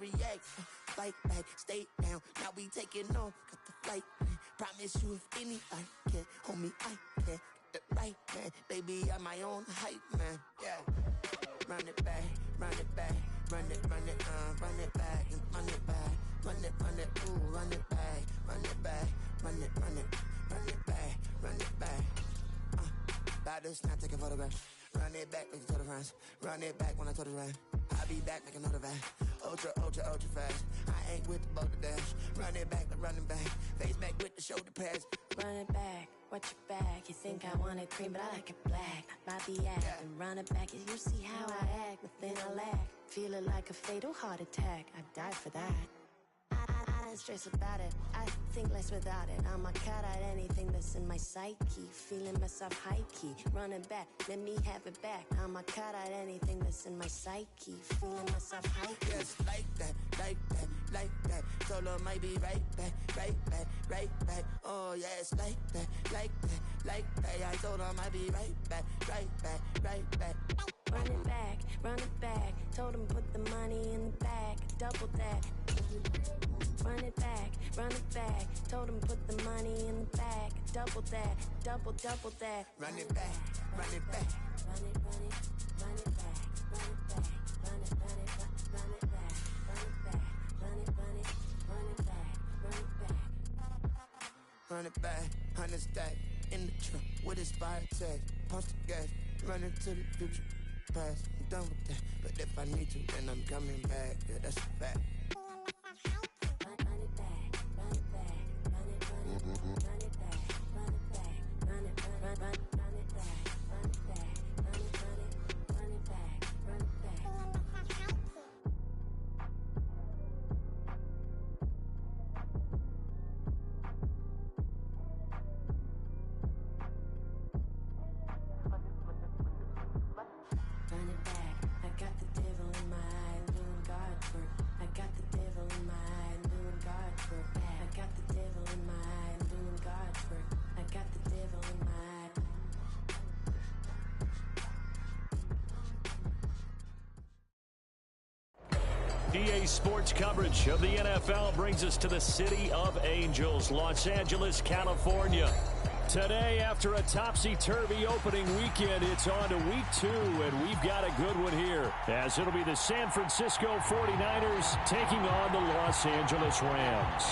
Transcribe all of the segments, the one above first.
react. Fight back, stay down, now we taking off, got the flight, man. Promise you if anybody can, homie, I can. Get the right, man, baby, I'm my own hype, man, yeah. Run it back, run it back, run it back, and run it back, run it, ooh, run it back, run it back, run it back, run it back. About to snap, take a photograph. Run it back, make it to the friends. Run it back when I told it right. I'll be back, make another van. Ultra fast. I ain't with the boat to dash. Run it back, running back. Face back with the shoulder pads. Run it back, watch your back. You think I want it cream, but I like it black. Bobby act and run it back. You see how I act, nothing I lack. Feel it like a fatal heart attack. I'd die for that. I don't stress about it, I think less without it. I'ma cut out anything that's in my psyche. Feeling myself high-key, running back, let me have it back. I'ma cut out anything that's in my psyche. Feeling myself high-key. Yes, like that, like that, like that. Solo might be right back, right back, right back. Oh yes, like that, like that, like that. I told him I'd be right back, right back, right back. Run it back, run it back. Told him put the money in the bag, double that. Run it back, told him put the money in the bag, double that, double that. Run it back, run it back. Run it back, run it back, run it back, run it back, run it back, run it back, run it back. Run it back, 100 stack, in the truck with a spire tag. Punch the gas, run into the future, past. I'm done with that, but if I need to, then I'm coming back. Yeah, that's a fact. EA Sports coverage of the NFL brings us to the City of Angels, Los Angeles, California. Today, after a topsy-turvy opening weekend, it's on to week 2, and we've got a good one here, as it'll be the San Francisco 49ers taking on the Los Angeles Rams.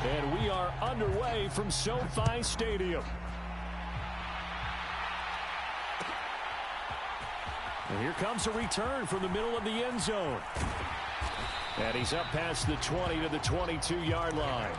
And we are underway from SoFi Stadium. And here comes a return from the middle of the end zone. And he's up past the 20 to the 22-yard line.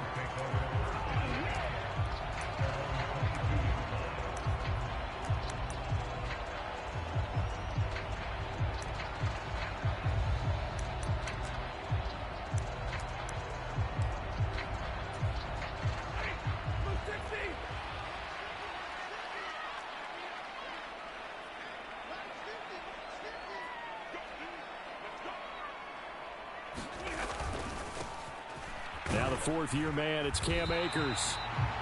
Now the fourth-year man, it's Cam Akers.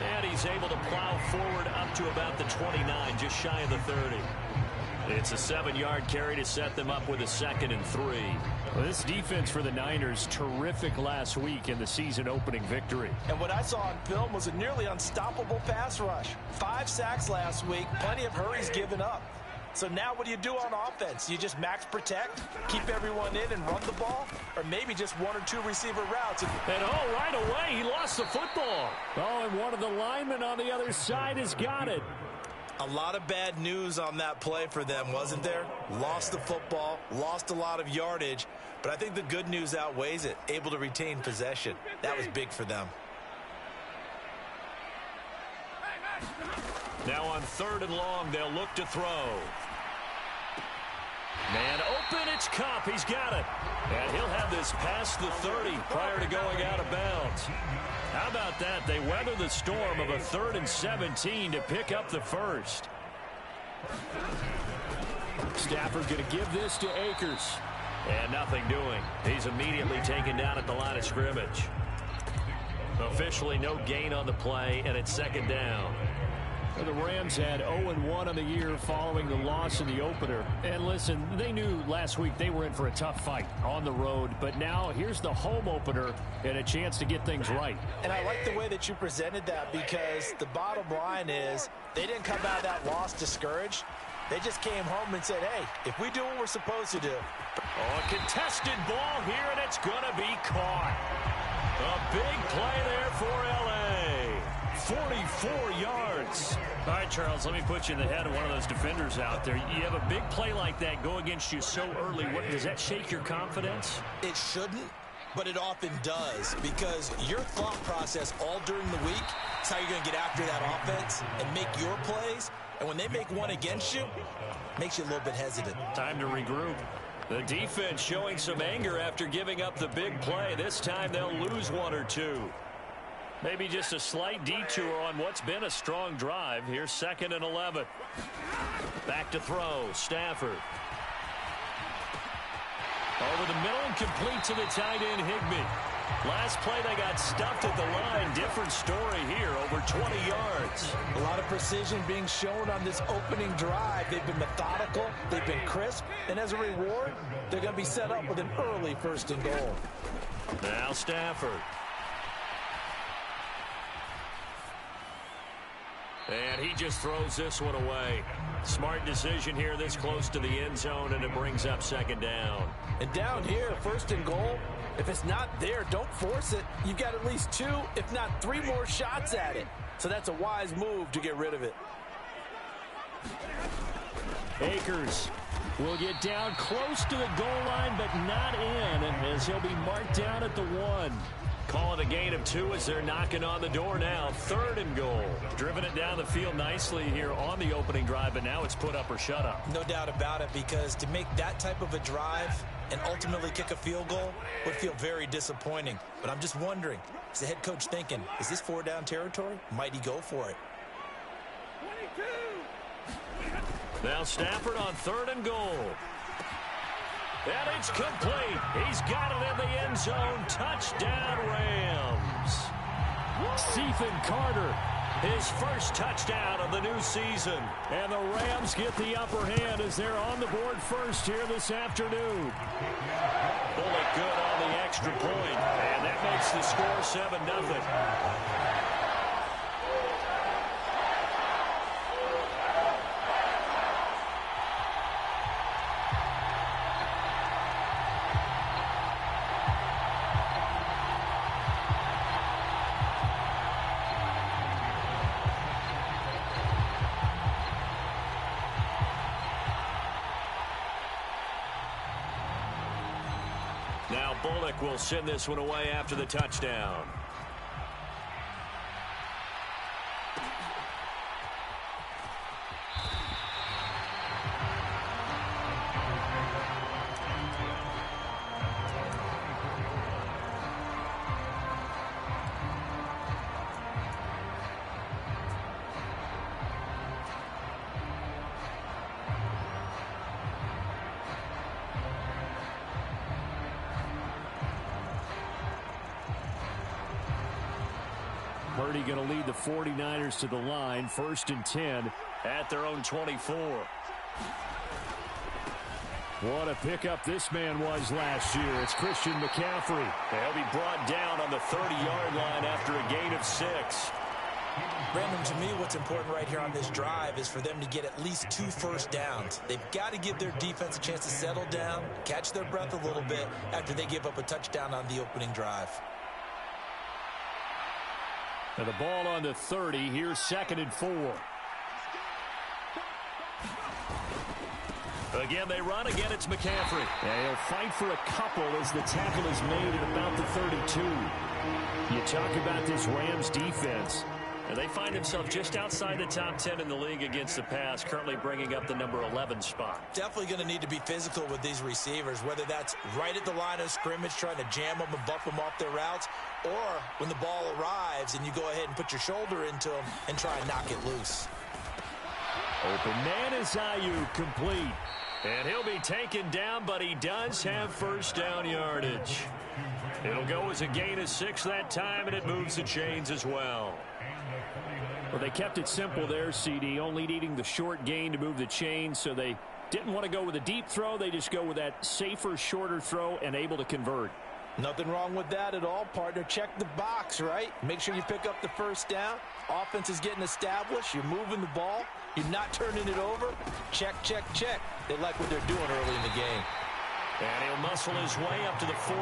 And he's able to plow forward up to about the 29, just shy of the 30. It's a 7-yard carry to set them up with a 2nd and 3. Well, this defense for the Niners, terrific last week in the season-opening victory. And what I saw on film was a nearly unstoppable pass rush. 5 sacks last week, plenty of hurries given up. So now what do you do on offense? You just max protect, keep everyone in and run the ball? Or maybe just 1 or 2 receiver routes? And right away, he lost the football. Oh, and one of the linemen on the other side has got it. A lot of bad news on that play for them, wasn't there? Lost the football, lost a lot of yardage, but I think the good news outweighs it. Able to retain possession. That was big for them. Now on 3rd and long, they'll look to throw. Man open. It's Kupp. He's got it. And he'll have this past the 30 prior to going out of bounds. How about that? They weather the storm of a 3rd and 17 to pick up the first. Stafford going to give this to Akers. And nothing doing. He's immediately taken down at the line of scrimmage. Officially no gain on the play, and it's 2nd down. The Rams had 0-1 on the year following the loss in the opener. And listen, they knew last week they were in for a tough fight on the road. But now here's the home opener and a chance to get things right. And I like the way that you presented that, because the bottom line is they didn't come out of that loss discouraged. They just came home and said, hey, if we do what we're supposed to do. Oh, a contested ball here, and it's going to be caught. A big play there for L.A. 44 yards. All right, Charles, let me put you in the head of one of those defenders out there. You have a big play like that go against you so early. Does that shake your confidence? It shouldn't, but it often does, because your thought process all during the week is how you're going to get after that offense and make your plays. And when they make one against you, it makes you a little bit hesitant. Time to regroup. The defense showing some anger after giving up the big play. This time they'll lose 1 or 2. Maybe just a slight detour on what's been a strong drive. Here's 2nd and 11. Back to throw. Stafford. Over the middle and complete to the tight end, Higbee. Last play they got stuffed at the line. Different story here. Over 20 yards. A lot of precision being shown on this opening drive. They've been methodical. They've been crisp. And as a reward, they're going to be set up with an early 1st and goal. Now Stafford. And he just throws this one away. Smart decision here this close to the end zone, and it brings up 2nd down. And down here, 1st and goal, if it's not there, don't force it. You've got at least 2, if not 3 more shots at it. So that's a wise move to get rid of it. Akers will get down close to the goal line, but not in, as he'll be marked down at the 1. Call it a gain of 2 as they're knocking on the door now. 3rd and goal. Driven it down the field nicely here on the opening drive, but now it's put up or shut up. No doubt about it, because to make that type of a drive and ultimately kick a field goal would feel very disappointing. But I'm just wondering, is the head coach thinking, is this 4-down territory? Might he go for it? Now Stafford on 3rd and goal. And it's complete. He's got it in the end zone. Touchdown, Rams. Stephen Carter. His first touchdown of the new season. And the Rams get the upper hand as they're on the board first here this afternoon. Bullock good on the extra point. And that makes the score 7-0. Now Bullock will send this one away after the touchdown. Purdy going to lead the 49ers to the line. 1st and 10 at their own 24. What a pickup this man was last year. It's Christian McCaffrey. He'll be brought down on the 30-yard line after a gain of 6. Brandon, to me, what's important right here on this drive is for them to get at least 2 first downs. They've got to give their defense a chance to settle down, catch their breath a little bit after they give up a touchdown on the opening drive. And the ball on the 30. Here's 2nd and 4. Again, they run. Again, it's McCaffrey. And he'll fight for a couple as the tackle is made at about the 32. You talk about this Rams defense. And they find themselves just outside the top 10 in the league against the pass, currently bringing up the number 11 spot. Definitely going to need to be physical with these receivers, whether that's right at the line of scrimmage trying to jam them and bump them off their routes, or when the ball arrives and you go ahead and put your shoulder into them and try and knock it loose. Open man is Ayuk, complete. And he'll be taken down, but he does have first down yardage. It'll go as a gain of 6 that time, and it moves the chains as well. Well, they kept it simple there, CD, only needing the short gain to move the chains, so they didn't want to go with a deep throw. They just go with that safer, shorter throw and able to convert. Nothing wrong with that at all, partner. Check the box, right? Make sure you pick up the first down. Offense is getting established. You're moving the ball. You're not turning it over. Check, check, check. They like what they're doing early in the game. And he'll muscle his way up to the 43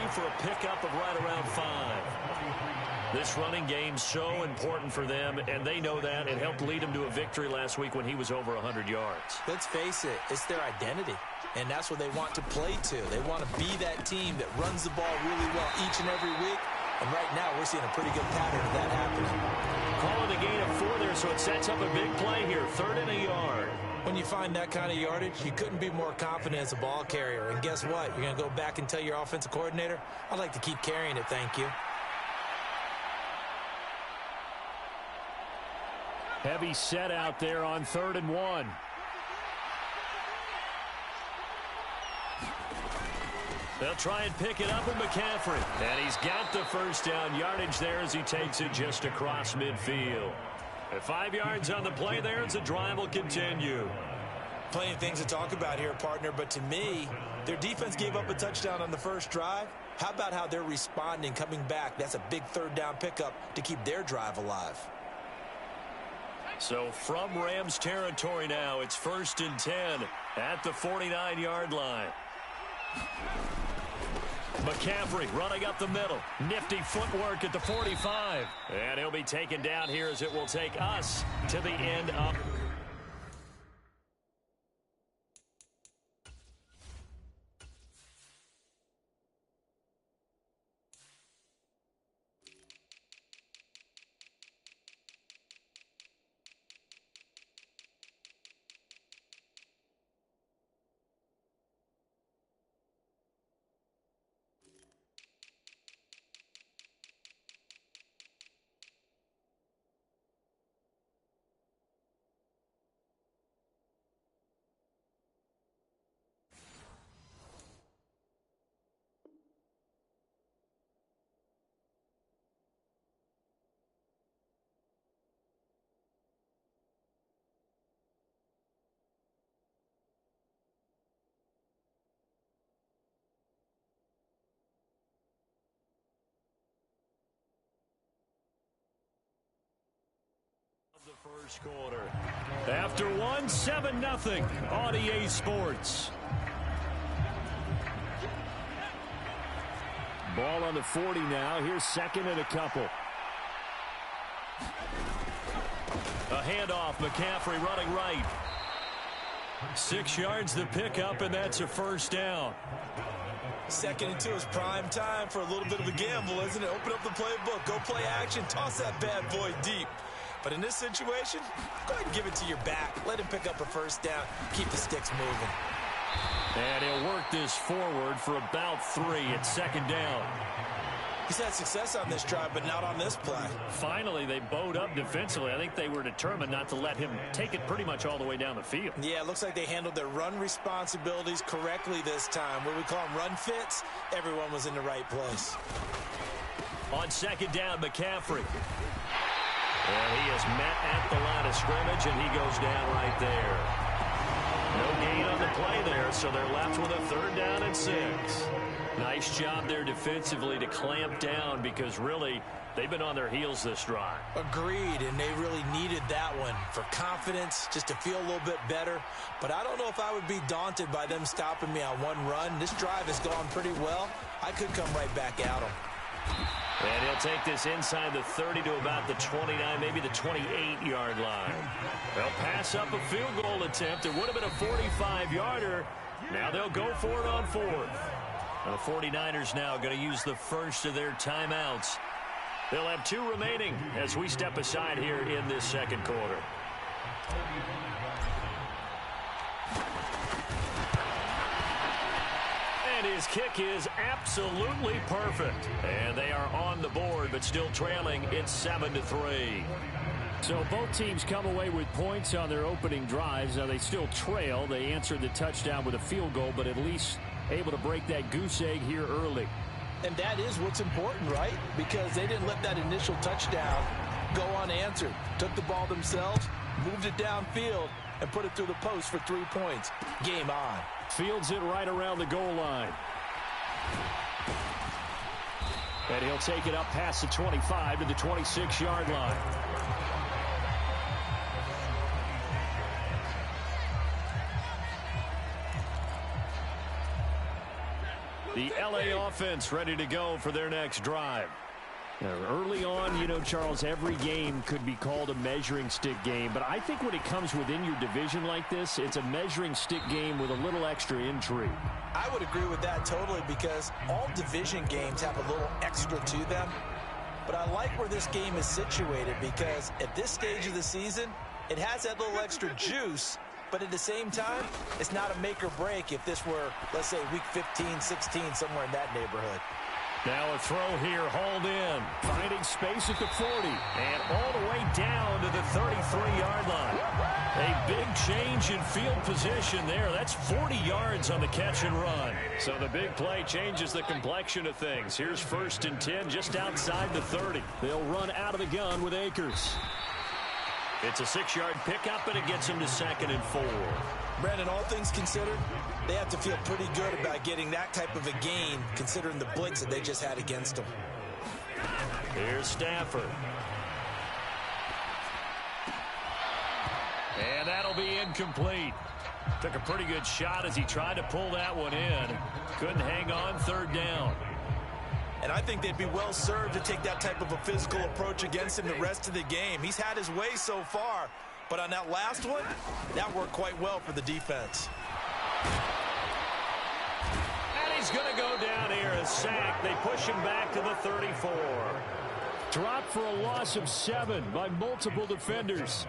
for a pickup of right around 5. This running game's so important for them, and they know that. It helped lead him to a victory last week when he was over 100 yards. Let's face it, it's their identity, and that's what they want to play to. They want to be that team that runs the ball really well each and every week, and right now we're seeing a pretty good pattern of that happening. Calling the gain of 4 there, so it sets up a big play here, 3rd and a yard. When you find that kind of yardage, you couldn't be more confident as a ball carrier, and guess what? You're going to go back and tell your offensive coordinator, I'd like to keep carrying it, thank you. Heavy set out there on 3rd and 1. They'll try and pick it up with McCaffrey. And he's got the first down yardage there as he takes it just across midfield. At 5 yards on the play there as the drive will continue. Plenty of things to talk about here, partner, but to me, their defense gave up a touchdown on the first drive. How about how they're responding, coming back? That's a big 3rd down pickup to keep their drive alive. So from Rams territory now, it's 1st and 10 at the 49-yard line. McCaffrey running up the middle. Nifty footwork at the 45. And he'll be taken down here as it will take us to the end of... the first quarter. After 1, 7-0 on EA Sports. Ball on the 40 now. Here's 2nd and a couple. A handoff. McCaffrey running right. 6 yards the pickup, and that's a first down. 2nd and 2 is prime time for a little bit of a gamble, isn't it? Open up the playbook. Go play action. Toss that bad boy deep. But in this situation, go ahead and give it to your back. Let him pick up a first down. Keep the sticks moving. And he'll work this forward for about 3 at 2nd down. He's had success on this drive, but not on this play. Finally, they bowed up defensively. I think they were determined not to let him take it pretty much all the way down the field. Yeah, it looks like they handled their run responsibilities correctly this time. What we call them run fits, everyone was in the right place. On 2nd down, McCaffrey. And he is met at the line of scrimmage, and he goes down right there. No gain on the play there, so they're left with a 3rd down and 6. Nice job there defensively to clamp down because really they've been on their heels this drive. Agreed, and they really needed that one for confidence, just to feel a little bit better. But I don't know if I would be daunted by them stopping me on one run. This drive has gone pretty well. I could come right back at them. And he'll take this inside the 30 to about the 29, maybe the 28-yard line. They'll pass up a field goal attempt. It would have been a 45-yarder. Now they'll go for it on 4th. And the 49ers now going to use the first of their timeouts They'll have 2 remaining as we step aside here in this second quarter. And his kick is absolutely perfect. And they are on the board, but still trailing. It's 7-3. So both teams come away with points on their opening drives. Now they still trail. They answered the touchdown with a field goal, but at least able to break that goose egg here early. And that is what's important, right? Because they didn't let that initial touchdown go unanswered. Took the ball themselves, moved it downfield, and put it through the post for 3 points. Game on. Fields it right around the goal line. And he'll take it up past the 25 to the 26-yard line. The LA offense ready to go for their next drive. Now, early on, you know, Charles, every game could be called a measuring stick game. But I think when it comes within your division like this, it's a measuring stick game with a little extra intrigue. I would agree with that totally because all division games have a little extra to them. But I like where this game is situated because at this stage of the season, it has that little extra juice. But at the same time, it's not a make or break if this were, let's say, week 15, 16, somewhere in that neighborhood. Now a throw here, hauled in. Finding space at the 40. And all the way down to the 33-yard line. A big change in field position there. That's 40 yards on the catch and run. So the big play changes the complexion of things. Here's 1st and 10 just outside the 30. They'll run out of the gun with Akers. It's a 6-yard pickup, and it gets him to 2nd and 4. Brandon, all things considered, they have to feel pretty good about getting that type of a gain, considering the blitz that they just had against them. Here's Stafford. And that'll be incomplete. Took a pretty good shot as he tried to pull that one in. Couldn't hang on, 3rd down. And I think they'd be well served to take that type of a physical approach against him the rest of the game. He's had his way so far, but on that last one, that worked quite well for the defense. And he's going to go down here, a sack. They push him back to the 34. Dropped for a loss of 7 by multiple defenders.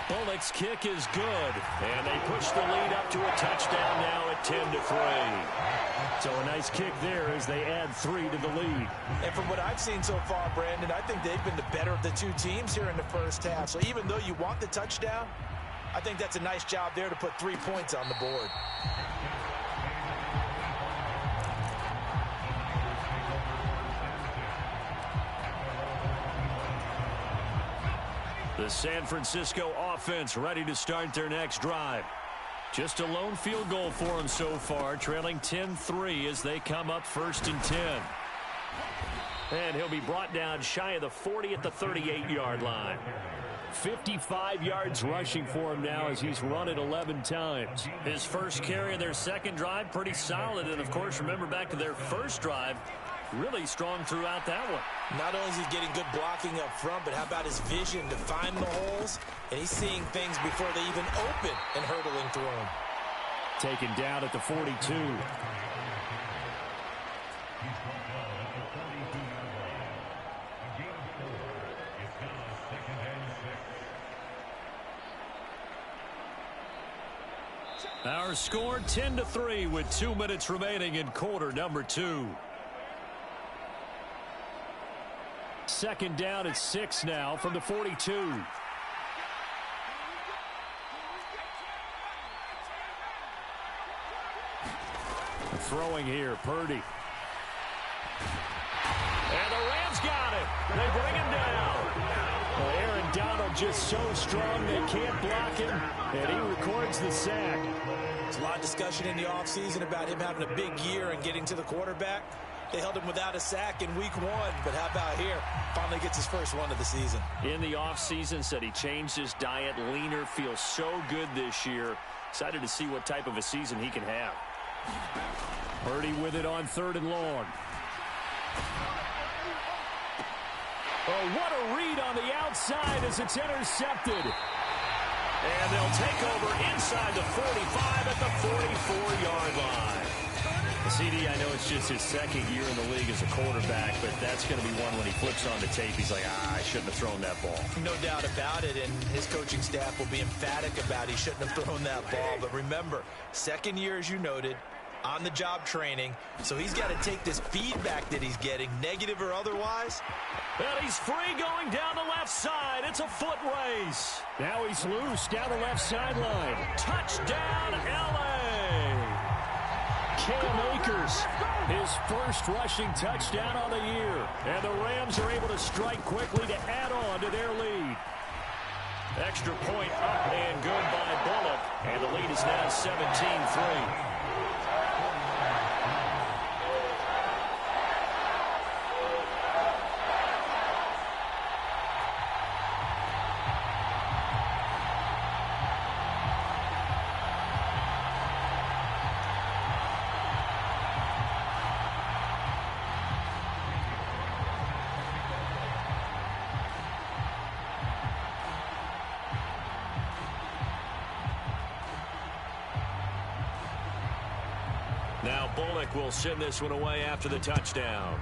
Bullock's kick is good, and they push the lead up to a touchdown now at 10-3. So a nice kick there as they add 3 to the lead. And from what I've seen so far, Brandon, I think they've been the better of the 2 teams here in the first half. So even though you want the touchdown, I think that's a nice job there to put 3 points on the board. The San Francisco offense ready to start their next drive. Just a lone field goal for them so far, trailing 10-3 as they come up 1st and 10. And he'll be brought down shy of the 40 at the 38-yard line. 55 yards rushing for him now as he's run it 11 times. His first carry of their second drive, pretty solid. And, of course, remember back to their first drive, really strong throughout that one. Not only is he getting good blocking up front, but how about his vision to find the holes? And he's seeing things before they even open and hurdling through them. Taken down at the 42. Our score 10-3 with 2 minutes remaining in quarter number 2. 2nd down at 6 now from the 42. Throwing here, Purdy. And the Rams got him. They bring him down. Well, Aaron Donald just so strong they can't block him, and he records the sack. There's a lot of discussion in the offseason about him having a big year and getting to the quarterback. They held him without a sack in week 1, but how about here? Finally gets his first one of the season. In the offseason, said he changed his diet, leaner, feels so good this year. Excited to see what type of a season he can have. Purdy with it on 3rd and long. Oh, what a read on the outside as it's intercepted. And they'll take over inside the 45 at the 44-yard line. CD, I know it's just his second year in the league as a quarterback, but that's going to be one when he flips on the tape. He's like, I shouldn't have thrown that ball. No doubt about it, and his coaching staff will be emphatic about he shouldn't have thrown that ball. But remember, second year, as you noted, on-the-job training, so he's got to take this feedback that he's getting, negative or otherwise. And he's free going down the left side. It's a foot race. Now he's loose down the left sideline. Touchdown, L.A. Cam Akers, his first rushing touchdown on the year. And the Rams are able to strike quickly to add on to their lead. Extra point up and good by Bullock. And the lead is now 17-3. Now Bullock will send this one away after the touchdown.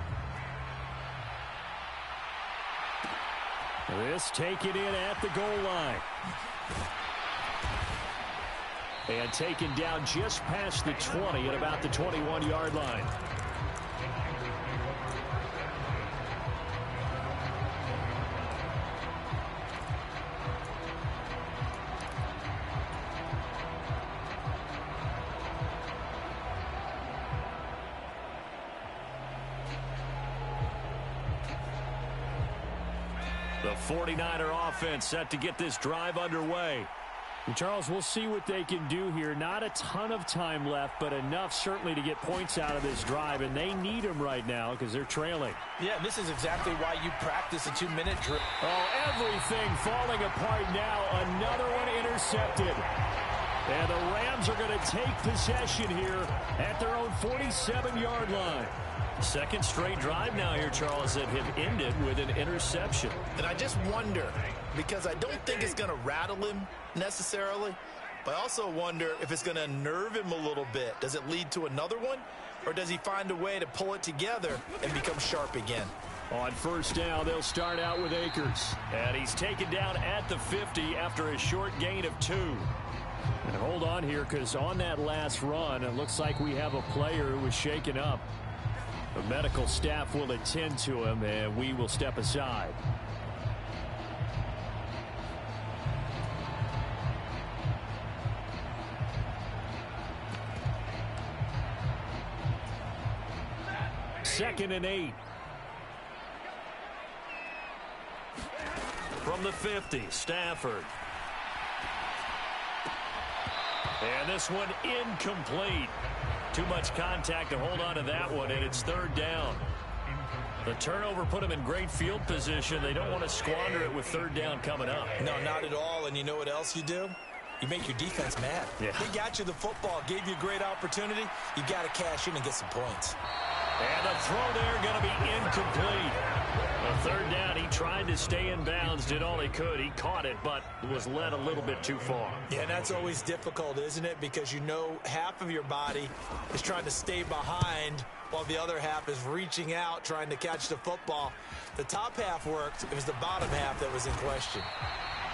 This taken in at the goal line. And taken down just past the 20 at about the 21-yard line. The 49er offense set to get this drive underway. And Charles, we'll see what they can do here. Not a ton of time left, but enough certainly to get points out of this drive, and they need them right now because they're trailing. Yeah, this is exactly why you practice a 2-minute drill. Oh, everything falling apart now. Another one intercepted. And the Rams are going to take possession here at their own 47-yard line. Second straight drive now here, Charles, that have ended with an interception. And I just wonder, because I don't think it's going to rattle him necessarily, but I also wonder if it's going to nerve him a little bit. Does it lead to another one, or does he find a way to pull it together and become sharp again? On first down, they'll start out with Akers. And he's taken down at the 50 after a short gain of 2. And hold on here, because on that last run, it looks like we have a player who was shaken up. The medical staff will attend to him, and we will step aside. Second and 8. From the 50, Stafford. And this one incomplete. Too much contact to hold on to that one, and it's third down. The turnover put them in great field position. They don't want to squander it with third down coming up. No, not at all. And you know what else you do? You make your defense mad. Yeah. They got you the football, gave you a great opportunity. You got to cash in and get some points. And the throw there going to be incomplete. The third down, he tried to stay in bounds, did all he could. He caught it, but was led a little bit too far. Yeah, and that's always difficult, isn't it? Because you know half of your body is trying to stay behind while the other half is reaching out, trying to catch the football. The top half worked. It was the bottom half that was in question.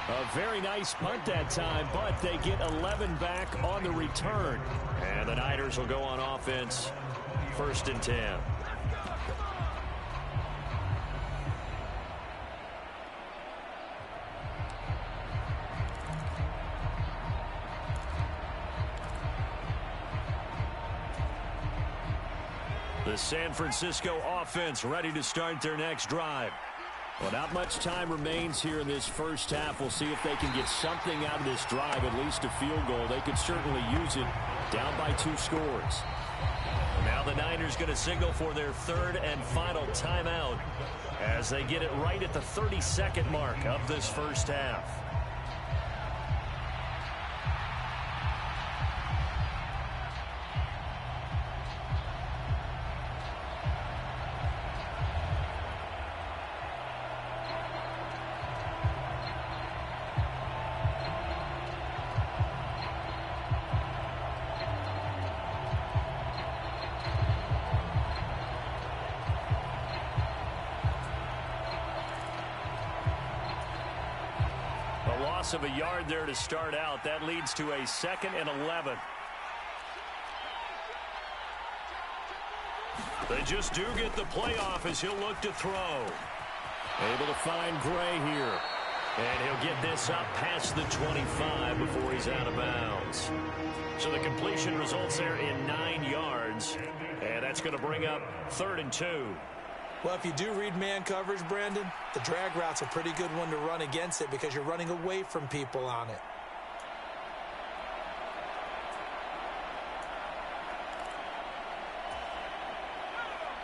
A very nice punt that time, but they get 11 back on the return. And the Niners will go on offense. First and 10. The San Francisco offense ready to start their next drive. Well, not much time remains here in this first half. We'll see if they can get something out of this drive, at least a field goal. They could certainly use it down by 2 scores. Now the Niners going to signal for their third and final timeout as they get it right at the 32nd mark of this first half. loss of a yard there to start out. That leads to a 2nd and 11. They just do get the playoff as he'll look to throw. Able to find Gray here. And he'll get this up past the 25 before he's out of bounds. So the completion results there in 9 yards. And that's going to bring up 3rd and 2. Well, if you do read man coverage, Brandon, the drag route's a pretty good one to run against it because you're running away from people on it.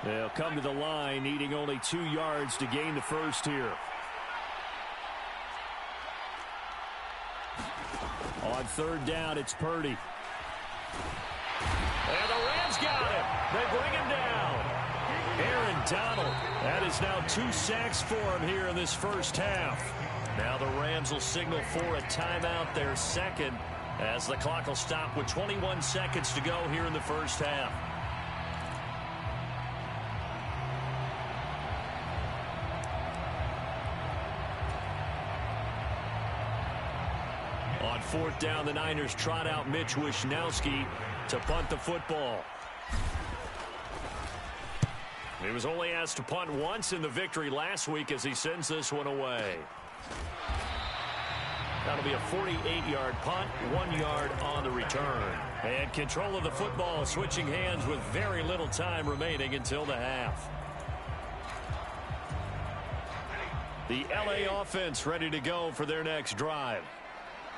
They'll come to the line, needing only 2 yards to gain the first here. On 3rd down, it's Purdy. And the Rams got him. They bring him down. Aaron Donald. That is now 2 sacks for him here in this first half. Now the Rams will signal for a timeout, their 2nd, as the clock will stop with 21 seconds to go here in the first half. On 4th down, the Niners trot out Mitch Wishnowski to punt the football. He was only asked to punt once in the victory last week as he sends this one away. That'll be a 48-yard punt, 1 yard on the return. And control of the football switching hands with very little time remaining until the half. The LA offense ready to go for their next drive.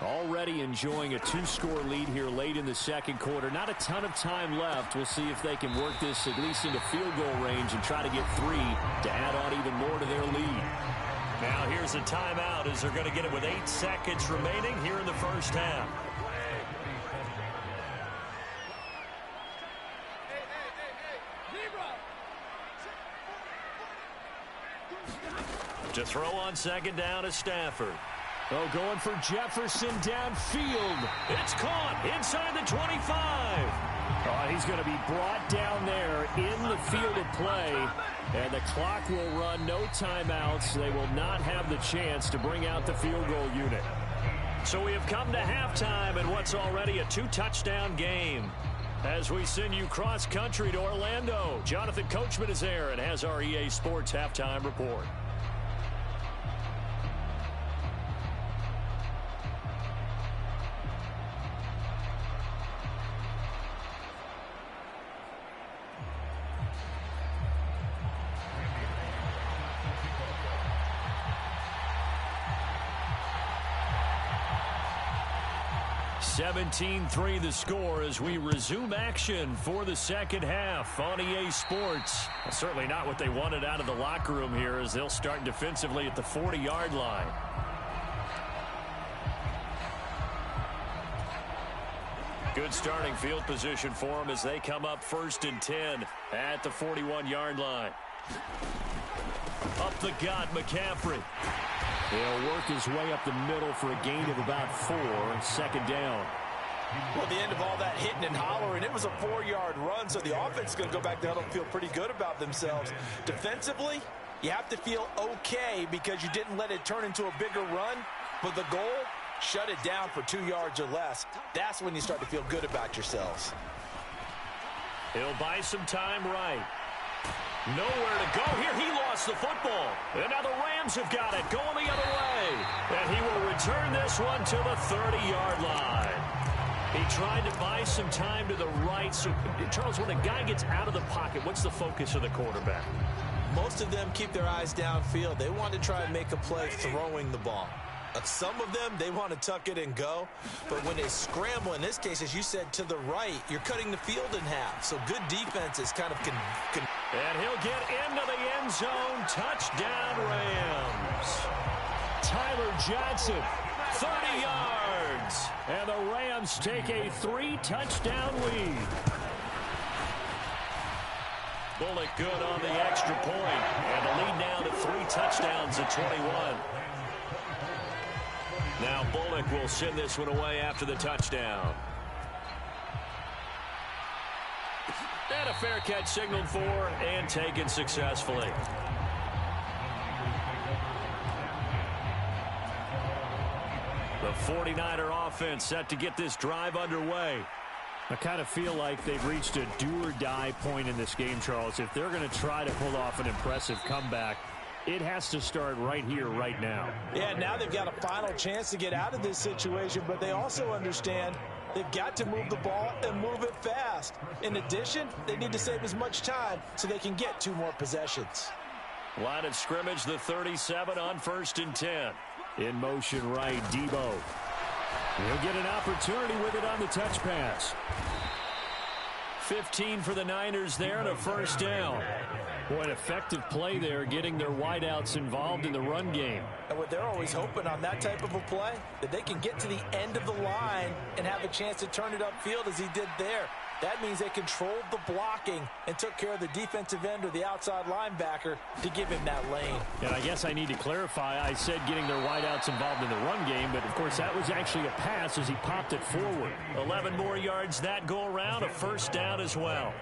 Already enjoying a 2-score lead here late in the 2nd quarter. Not a ton of time left. We'll see if they can work this at least into field goal range and try to get 3 to add on even more to their lead. Now here's a timeout as they're going to get it with 8 seconds remaining here in the first half. To throw on 2nd down is Stafford. Oh, going for Jefferson downfield. It's caught inside the 25. Oh, he's going to be brought down there in the field of play. And the clock will run, no timeouts. They will not have the chance to bring out the field goal unit. So we have come to halftime in what's already a 2-touchdown game. As we send you cross-country to Orlando, Jonathan Coachman is there and has our EA Sports halftime report. (17-3) the score as we resume action for the second half on EA Sports. Well, certainly not what they wanted out of the locker room here as they'll start defensively at the 40-yard line. Good starting field position for them as they come up 1st and 10 at the 41-yard line. Up the gut, McCaffrey. He'll work his way up the middle for a gain of about 4, 2nd down. Well, at the end of all that hitting and hollering, it was a 4-yard run, so the offense is going to go back there and feel pretty good about themselves. Defensively, you have to feel okay because you didn't let it turn into a bigger run, but the goal, shut it down for 2 yards or less. That's when you start to feel good about yourselves. He'll buy some time right. Nowhere to go here. He lost the football. And now the Rams have got it going the other way. And he will return this one to the 30-yard line. He tried to buy some time to the right. So, Charles, when a guy gets out of the pocket, what's the focus of the quarterback? Most of them keep their eyes downfield. They want to try and make a play throwing the ball. Some of them, they want to tuck it and go. But when they scramble, in this case, as you said, to the right, you're cutting the field in half. So good defense is kind of... And he'll get into the end zone. Touchdown, Rams. Tyler Johnson, 30 yards. And the Rams take a 3-touchdown lead. Bullock good on the extra point. And the lead now to 3 touchdowns at 21. Now Bullock will send this one away after the touchdown. And a fair catch signaled for and taken successfully. The 49er offense set to get this drive underway. I kind of feel like they've reached a do-or-die point in this game, Charles. If they're going to try to pull off an impressive comeback, it has to start right here, right now. Yeah, now they've got a final chance to get out of this situation, but they also understand they've got to move the ball and move it fast. In addition, they need to save as much time so they can get 2 more possessions. Line of scrimmage, the 37 on 1st and 10. In motion right, Debo. He'll get an opportunity with it on the touch pass. 15 for the Niners there and a first down. Boy, an effective play there, getting their wideouts involved in the run game. And what they're always hoping on that type of a play, that they can get to the end of the line and have a chance to turn it upfield as he did there. That means they controlled the blocking and took care of the defensive end or the outside linebacker to give him that lane. And I guess I need to clarify, I said getting their wideouts involved in the run game, but of course that was actually a pass as he popped it forward. 11 more yards that go around, a first down as well.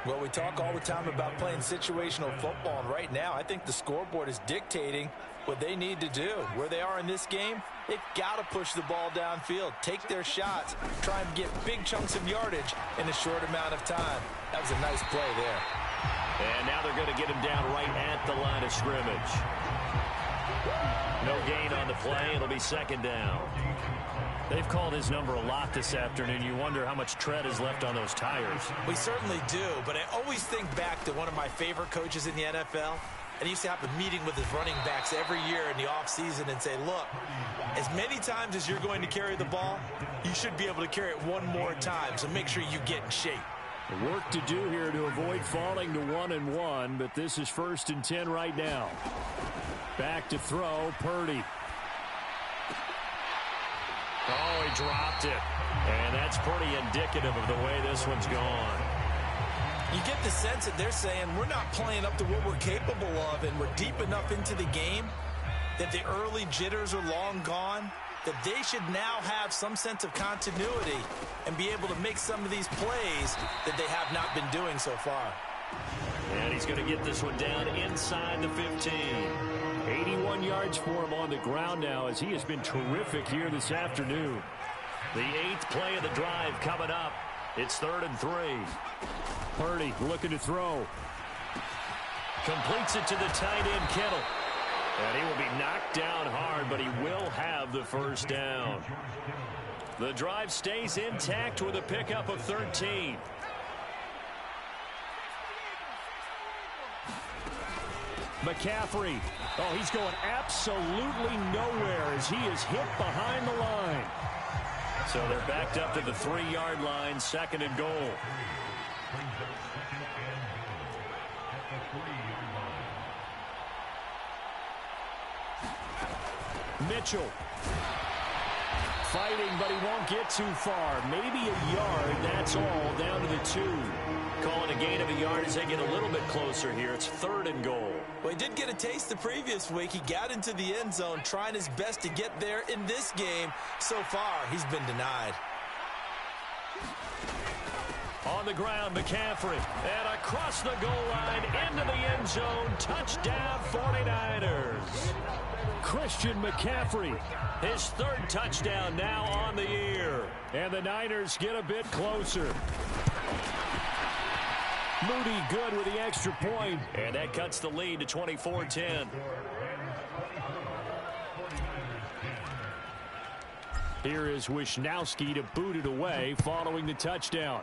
Well, we talk all the time about playing situational football, and right now I think the scoreboard is dictating what they need to do. Where they are in this game, they've got to push the ball downfield, take their shots, try and get big chunks of yardage in a short amount of time. That was a nice play there. And now they're going to get him down right at the line of scrimmage. No gain on the play. It'll be second down. They've called his number a lot this afternoon. You wonder how much tread is left on those tires. We certainly do, but I always think back to one of my favorite coaches in the NFL. And he used to have a meeting with his running backs every year in the offseason and say, look, as many times as you're going to carry the ball, you should be able to carry it one more time, so make sure you get in shape. Work to do here to avoid falling to 1-1, but this is 1st and 10 right now. Back to throw, Purdy. Oh, he dropped it. And that's pretty indicative of the way this one's gone. You get the sense that they're saying we're not playing up to what we're capable of, and we're deep enough into the game that the early jitters are long gone, that they should now have some sense of continuity and be able to make some of these plays that they have not been doing so far. And he's going to get this one down inside the 15. 81 yards for him on the ground now as he has been terrific here this afternoon. The 8th play of the drive coming up. It's 3rd and 3. Purdy looking to throw. Completes it to the tight end, Kittle. And he will be knocked down hard, but he will have the first down. The drive stays intact with a pickup of 13. McCaffrey. Oh, he's going absolutely nowhere as he is hit behind the line. So they're backed up to the 3-yard line, 2nd and goal. Mitchell. Fighting, but he won't get too far. Maybe a yard, that's all, down to the 2. Calling a gain of a yard as they get a little bit closer here. It's 3rd and goal. Well, he did get a taste the previous week. He got into the end zone, trying his best to get there in this game. So far, he's been denied. On the ground, McCaffrey. And across the goal line, into the end zone. Touchdown, 49ers. Christian McCaffrey. His 3rd touchdown now on the year. And the Niners get a bit closer. Moody good with the extra point. And that cuts the lead to 24-10. Here is Wisnowski to boot it away following the touchdown.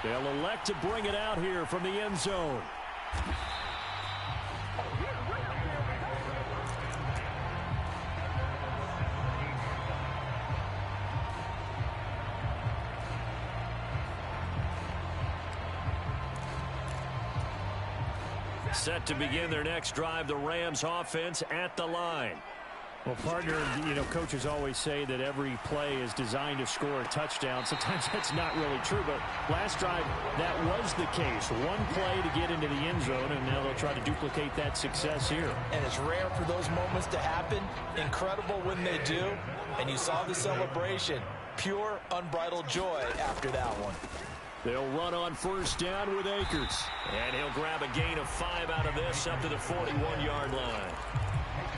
They'll elect to bring it out here from the end zone. Set to begin their next drive, the Rams offense at the line. Well, partner, you know, coaches always say that every play is designed to score a touchdown. Sometimes that's not really true, but last drive, that was the case. One play to get into the end zone, and now they'll try to duplicate that success here. And it's rare for those moments to happen. Incredible when they do. And you saw the celebration. Pure, unbridled joy after that one. They'll run on first down with Akers. And he'll grab a gain of 5 out of this up to the 41-yard line.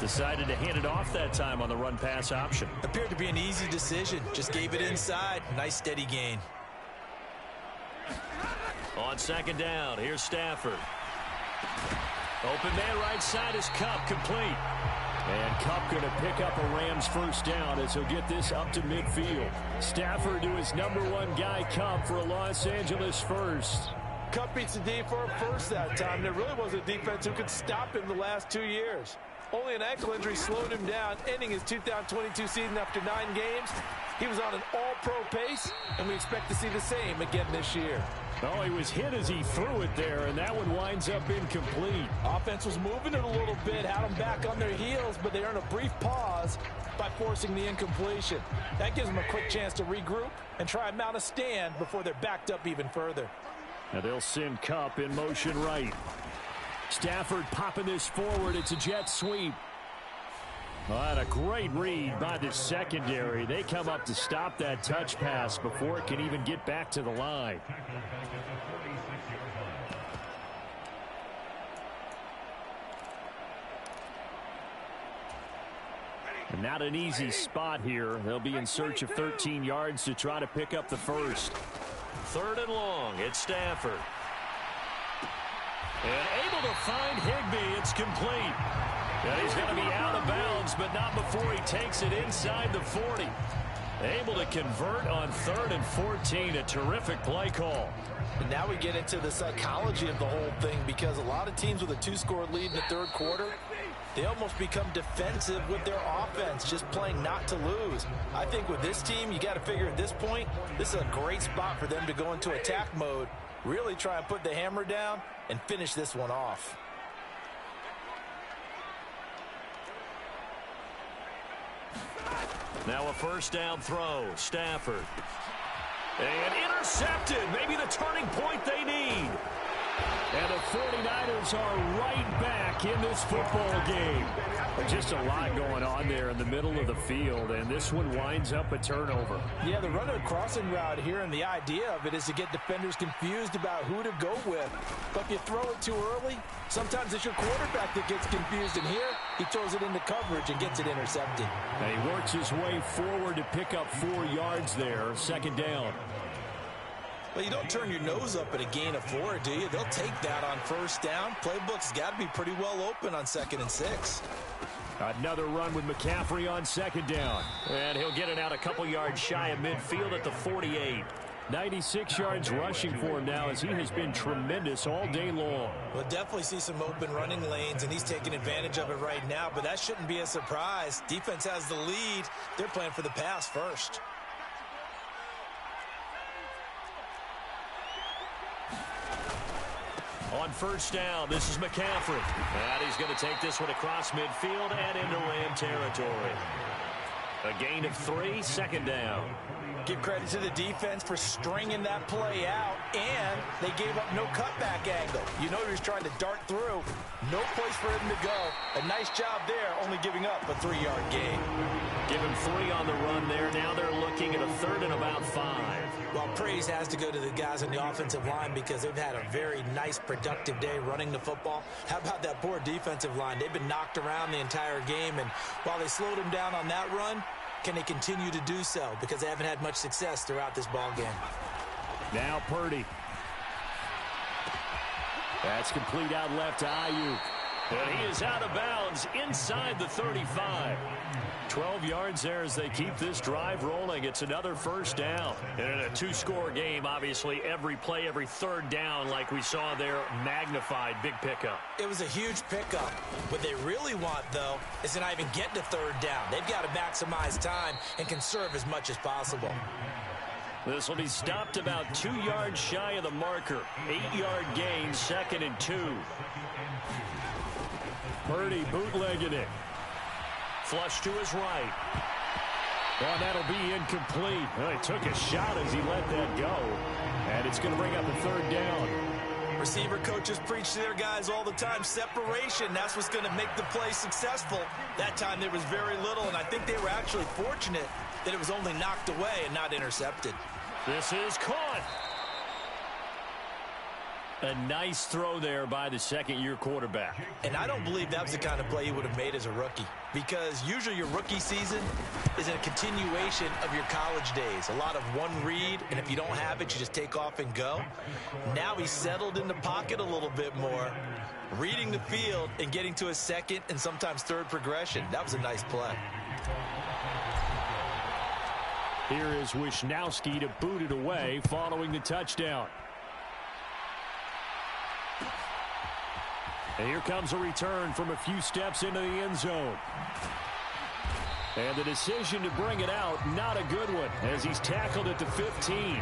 Decided to hand it off that time on the run-pass option. Appeared to be an easy decision. Just gave it inside. Nice steady gain. On second down, here's Stafford. Open man right side is Kupp, complete. And Kupp going to pick up a Rams first down as he'll get this up to midfield. Stafford to his #1 guy, Kupp, for a Los Angeles first. Kupp beats the D for a first that time. There really wasn't a defense who could stop him the last 2 years. Only an ankle injury slowed him down, ending his 2022 season after 9 games. He was on an all-pro pace, and we expect to see the same again this year. Oh, he was hit as he threw it there, and that one winds up incomplete. Offense was moving it a little bit, had them back on their heels, but they earned a brief pause by forcing the incompletion. That gives them a quick chance to regroup and try and mount a stand before they're backed up even further. Now they'll send Kupp in motion right. Stafford popping this forward. It's a jet sweep. What a great read by the secondary. They come up to stop that touch pass before it can even get back to the line. And not an easy spot here. They'll be in search of 13 yards to try to pick up the first. 3rd and long. It's Stafford. And able to find Higbee. It's complete. And he's going to be out of bounds, but not before he takes it inside the 40. Able to convert on 3rd and 14. A terrific play call. And now we get into the psychology of the whole thing, because a lot of teams with a 2-score lead in the 3rd quarter, they almost become defensive with their offense, just playing not to lose. I think with this team, you got to figure at this point, this is a great spot for them to go into attack mode, really try and put the hammer down and finish this one off. Now a first down throw. Stafford. And intercepted. Maybe the turning point they need. And the 49ers are right back in this football game. Just a lot going on there in the middle of the field, and this one winds up a turnover. Yeah, they're running a crossing route here, and the idea of it is to get defenders confused about who to go with. But if you throw it too early, sometimes it's your quarterback that gets confused, and here he throws it into coverage and gets it intercepted. And he works his way forward to pick up 4 yards there, 2nd down. Well, you don't turn your nose up at a gain of 4, do you? They'll take that on first down. Playbook's got to be pretty well open on 2nd and 6. Another run with McCaffrey on 2nd down. And he'll get it out a couple yards shy of midfield at the 48. 96 yards rushing for him now, as he has been tremendous all day long. We'll definitely see some open running lanes, and he's taking advantage of it right now, but that shouldn't be a surprise. Defense has the lead. They're playing for the pass first. On first down, this is McCaffrey. And he's going to take this one across midfield and into Ram territory. A gain of 3, 2nd down. Give credit to the defense for stringing that play out, and they gave up no cutback angle. You know he was trying to dart through. No place for him to go. A nice job there, only giving up a 3-yard gain. Give him 3 on the run there. Now they're looking at a 3rd and about 5. Well, praise has to go to the guys on the offensive line, because they've had a very nice, productive day running the football. How about that poor defensive line? They've been knocked around the entire game, and while they slowed him down on that run, can they continue to do so? Because they haven't had much success throughout this ball game. Now Purdy. That's complete out left to Ayuk. And he is out of bounds inside the 35. 12 yards there as they keep this drive rolling. It's another first down. And in a 2-score game, obviously, every play, every 3rd down, like we saw there, magnified. Big pickup. It was a huge pickup. What they really want, though, is to not even get to 3rd down. They've got to maximize time and conserve as much as possible. This will be stopped about 2 yards shy of the marker. 8-yard gain, 2nd and 2. Purdy bootlegging it. Flush to his right. Well, that'll be incomplete. Well, he took a shot as he let that go. And it's going to bring up a 3rd down. Receiver coaches preach to their guys all the time. Separation, that's what's going to make the play successful. That time there was very little, and I think they were actually fortunate that it was only knocked away and not intercepted. This is caught. A nice throw there by the second-year quarterback. And I don't believe that was the kind of play he would have made as a rookie, because usually your rookie season is a continuation of your college days. A lot of one read, and if you don't have it, you just take off and go. Now he's settled in the pocket a little bit more, reading the field and getting to a second and sometimes third progression. That was a nice play. Here is Wisnowski to boot it away following the touchdown. And here comes a return from a few steps into the end zone. And the decision to bring it out, not a good one, as he's tackled at the 15.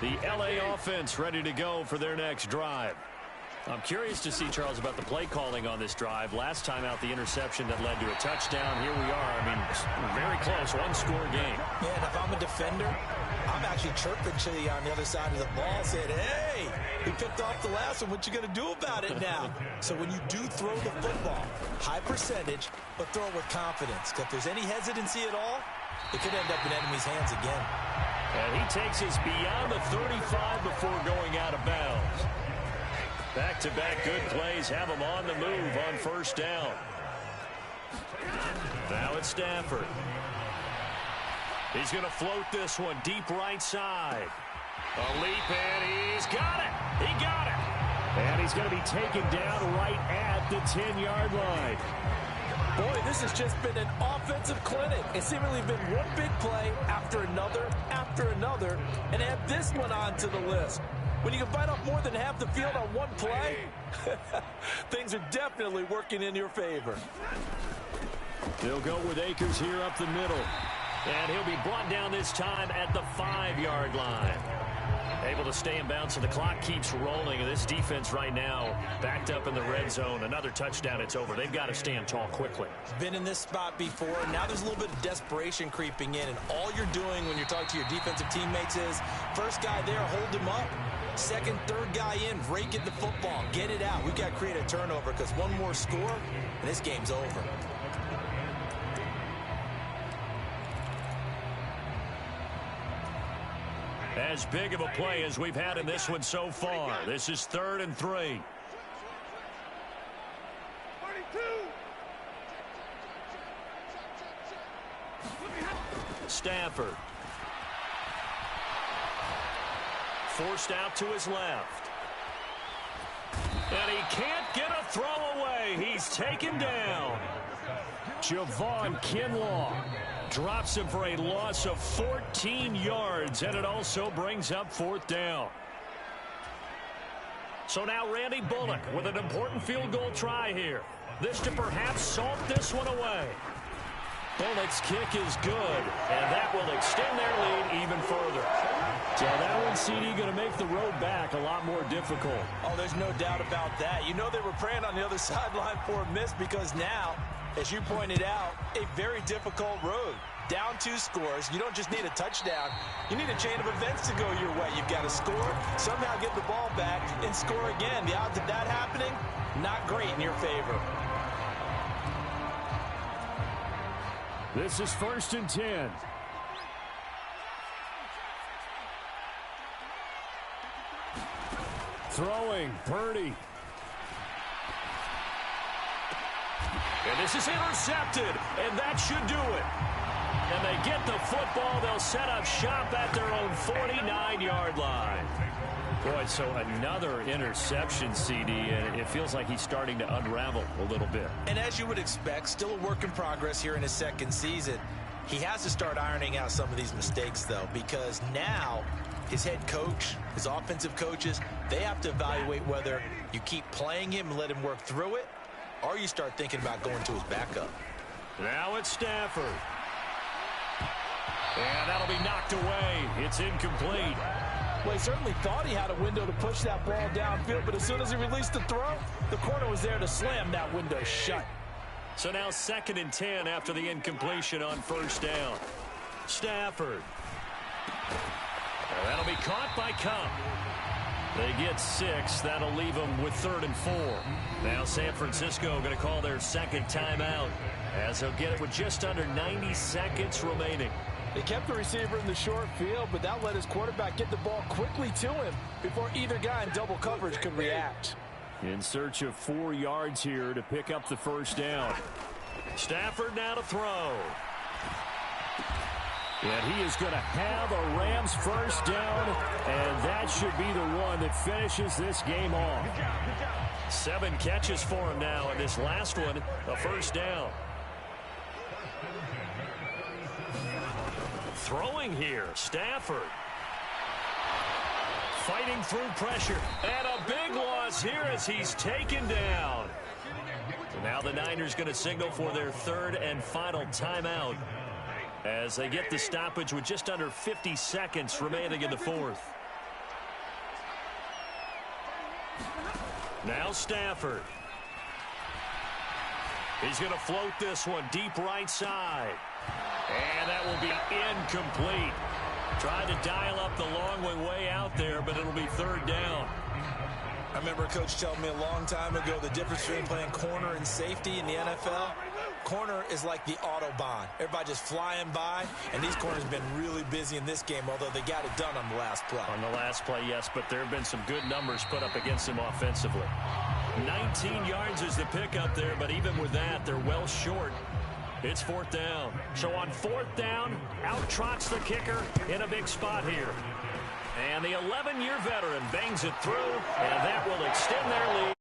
The LA offense ready to go for their next drive. I'm curious to see, Charles, about the play calling on this drive. Last time out, the interception that led to a touchdown. Here we are. I mean, very close, one-score game. Yeah, and if I'm a defender, I'm actually chirping to you on the other side of the ball, saying, hey, we picked off the last one. What you going to do about it now? So when you do throw the football, high percentage, but throw it with confidence. If there's any hesitancy at all, it could end up in enemy's hands again. And he takes us beyond the 35 before going out of bounds. Back-to-back good plays have him on the move on first down. Now it's Stafford. He's going to float this one deep right side. A leap, and he's got it. He got it. And he's going to be taken down right at the 10-yard line. Boy, this has just been an offensive clinic. It's seemingly been one big play after another, and add this one onto the list. When you can bite off more than half the field on one play, things are definitely working in your favor. They'll go with Akers here up the middle. And he'll be brought down this time at the 5-yard line. Able to stay in bounds, so the clock keeps rolling. And this defense right now backed up in the red zone. Another touchdown, it's over. They've got to stand tall quickly. Been in this spot before. Now there's a little bit of desperation creeping in. And all you're doing when you're talking to your defensive teammates is, first guy there, hold him up. Second, third guy in, rake it the football. Get it out. We've got to create a turnover because one more score, and this game's over. As big of a play as we've had in this one so far. This is 3rd and 3. Stafford. Forced out to his left. And he can't get a throw away. He's taken down. Javon Kinlaw drops him for a loss of 14 yards, and it also brings up 4th down. So now Randy Bullock with an important field goal try here. This to perhaps salt this one away. Bullock's kick is good, and that will extend their lead even further. So that one, CD, going to make the road back a lot more difficult. Oh, there's no doubt about that. You know they were praying on the other sideline for a miss because now, as you pointed out, a very difficult road. Down 2 scores. You don't just need a touchdown. You need a chain of events to go your way. You've got to score, somehow get the ball back, and score again. The odds of that happening, not great in your favor. This is 1st and 10. Throwing, Purdy. And this is intercepted, and that should do it. And they get the football. They'll set up shop at their own 49-yard line. Boy, so another interception, CD, and it feels like he's starting to unravel a little bit. And as you would expect, still a work in progress here in his 2nd season. He has to start ironing out some of these mistakes, though, because now his head coach, his offensive coaches, they have to evaluate whether you keep playing him and let him work through it, or you start thinking about going to his backup. Now it's Stafford. And that'll be knocked away. It's incomplete. Well, he certainly thought he had a window to push that ball downfield, but as soon as he released the throw, the corner was there to slam that window shut. So now 2nd and 10 after the incompletion on 1st down. Stafford. And that'll be caught by Cup. They get 6. That'll leave them with 3rd and 4. Now San Francisco going to call their second timeout as they'll get it with just under 90 seconds remaining. They kept the receiver in the short field, but that let his quarterback get the ball quickly to him before either guy in double coverage could react. In search of 4 yards here to pick up the first down. Stafford now to throw. And he is going to have a Rams first down, and that should be the one that finishes this game off. 7 catches for him now, and this last one, a first down. Throwing here, Stafford. Fighting through pressure, and a big loss here as he's taken down. So now the Niners going to signal for their 3rd and final timeout as they get the stoppage with just under 50 seconds remaining in the 4th. Now Stafford. He's going to float this one deep right side. And that will be incomplete. Tried to dial up the long way out there, but it'll be 3rd down. I remember a coach telling me a long time ago the difference between playing corner and safety in the NFL. Corner is like the Autobahn. Everybody just flying by, and these corners have been really busy in this game, although they got it done on the last play. On the last play, yes, but there have been some good numbers put up against him offensively. 19 yards is the pickup there, but even with that, they're well short. It's 4th down. So on 4th down, out trots the kicker in a big spot here. And the 11-year veteran bangs it through, and that will extend their lead.